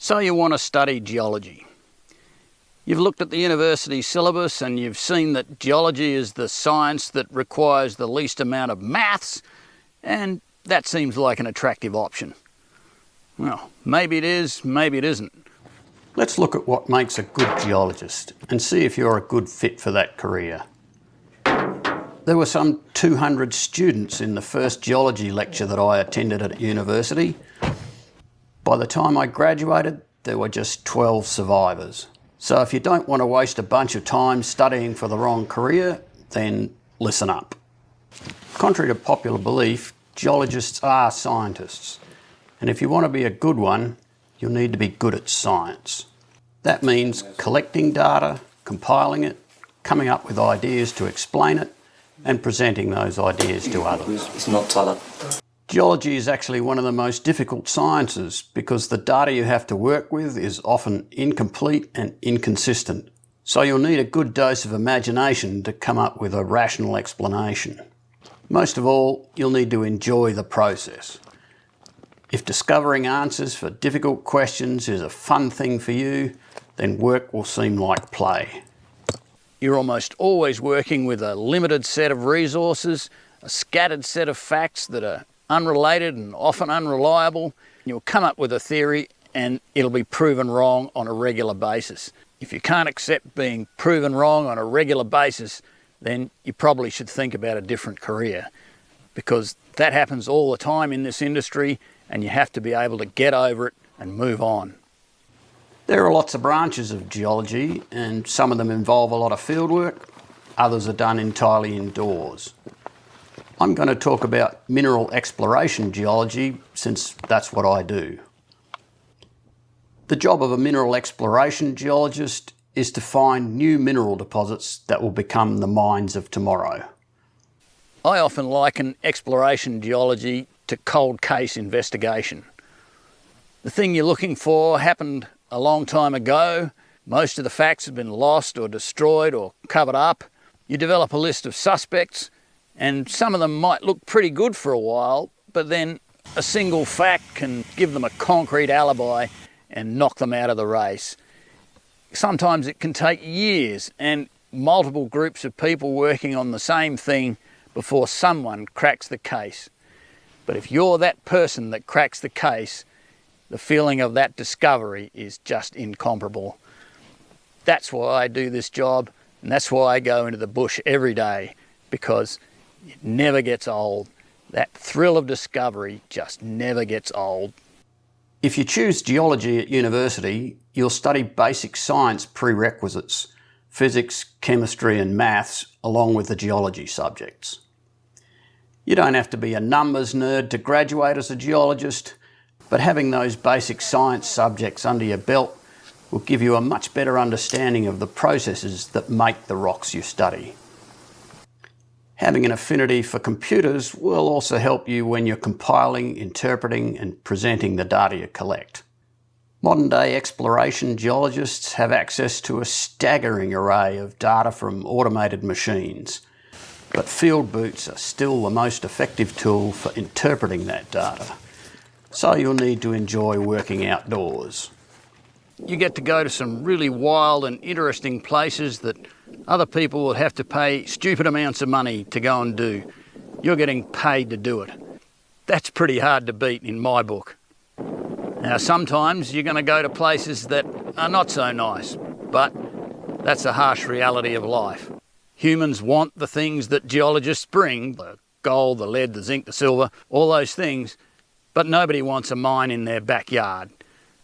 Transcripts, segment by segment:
So you want to study geology. You've looked at the university syllabus and you've seen that geology is the science that requires the least amount of maths, and that seems like an attractive option. Well, maybe it is, maybe it isn't. Let's look at what makes a good geologist and see if you're a good fit for that career. There were some 200 students in the first geology lecture that I attended at university. By the time I graduated, there were just 12 survivors. So if you don't want to waste a bunch of time studying for the wrong career, then listen up. Contrary to popular belief, geologists are scientists. And if you want to be a good one, you'll need to be good at science. That means collecting data, compiling it, coming up with ideas to explain it, and presenting those ideas to others. It's not talent. Geology is actually one of the most difficult sciences because the data you have to work with is often incomplete and inconsistent. So you'll need a good dose of imagination to come up with a rational explanation. Most of all, you'll need to enjoy the process. If discovering answers for difficult questions is a fun thing for you, then work will seem like play. You're almost always working with a limited set of resources, a scattered set of facts that are unrelated and often unreliable. You'll come up with a theory and it'll be proven wrong on a regular basis. If you can't accept being proven wrong on a regular basis, then you probably should think about a different career, because that happens all the time in this industry and you have to be able to get over it and move on. There are lots of branches of geology, and some of them involve a lot of fieldwork, others are done entirely indoors. I'm going to talk about mineral exploration geology since that's what I do. The job of a mineral exploration geologist is to find new mineral deposits that will become the mines of tomorrow. I often liken exploration geology to cold case investigation. The thing you're looking for happened a long time ago. Most of the facts have been lost or destroyed or covered up. You develop a list of suspects, and some of them might look pretty good for a while, but then a single fact can give them a concrete alibi and knock them out of the race. Sometimes it can take years and multiple groups of people working on the same thing before someone cracks the case. But if you're that person that cracks the case, the feeling of that discovery is just incomparable. That's why I do this job, and that's why I go into the bush every day, because it never gets old. That thrill of discovery just never gets old. If you choose geology at university, you'll study basic science prerequisites, physics, chemistry and maths, along with the geology subjects. You don't have to be a numbers nerd to graduate as a geologist, but having those basic science subjects under your belt will give you a much better understanding of the processes that make the rocks you study. Having an affinity for computers will also help you when you're compiling, interpreting and presenting the data you collect. Modern day exploration geologists have access to a staggering array of data from automated machines, but field boots are still the most effective tool for interpreting that data. So you'll need to enjoy working outdoors. You get to go to some really wild and interesting places that other people will have to pay stupid amounts of money to go and do. You're getting paid to do it. That's pretty hard to beat in my book. Now, sometimes you're going to go to places that are not so nice, but that's a harsh reality of life. Humans want the things that geologists bring, the gold, the lead, the zinc, the silver, all those things, but nobody wants a mine in their backyard.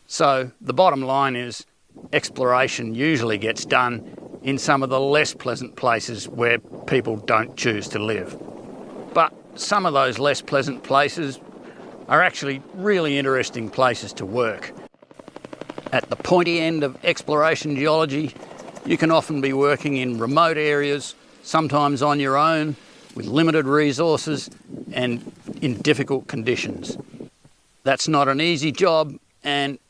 So the bottom line is exploration usually gets done in some of the less pleasant places where people don't choose to live. But some of those less pleasant places are actually really interesting places to work. At the pointy end of exploration geology, you can often be working in remote areas, sometimes on your own, with limited resources and in difficult conditions. That's not an easy job, and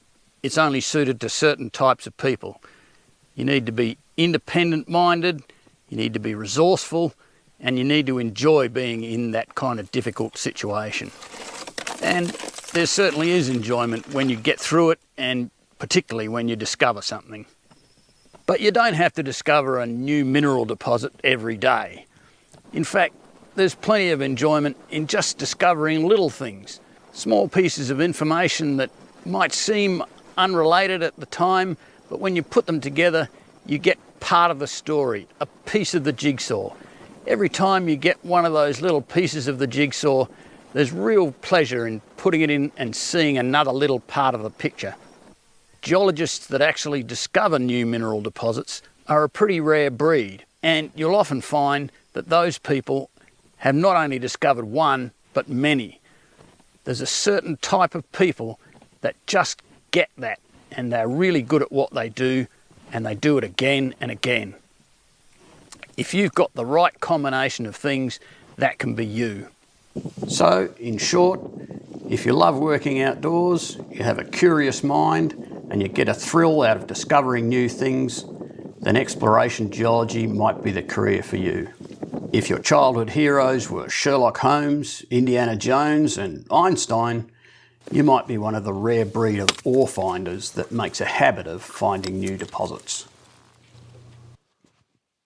it's only suited to certain types of people. You need to be independent-minded, you need to be resourceful, and you need to enjoy being in that kind of difficult situation. And there certainly is enjoyment when you get through it and particularly when you discover something. But you don't have to discover a new mineral deposit every day. In fact, there's plenty of enjoyment in just discovering little things, small pieces of information that might seem unrelated at the time, but when you put them together, you get part of the story, a piece of the jigsaw. Every time you get one of those little pieces of the jigsaw, there's real pleasure in putting it in and seeing another little part of the picture. Geologists that actually discover new mineral deposits are a pretty rare breed, and you'll often find that those people have not only discovered one, but many. There's a certain type of people that just get that, and they're really good at what they do, and they do it again and again. If you've got the right combination of things, that can be you. So, in short, if you love working outdoors, you have a curious mind, and you get a thrill out of discovering new things, then exploration geology might be the career for you. If your childhood heroes were Sherlock Holmes, Indiana Jones and Einstein, you might be one of the rare breed of ore finders that makes a habit of finding new deposits.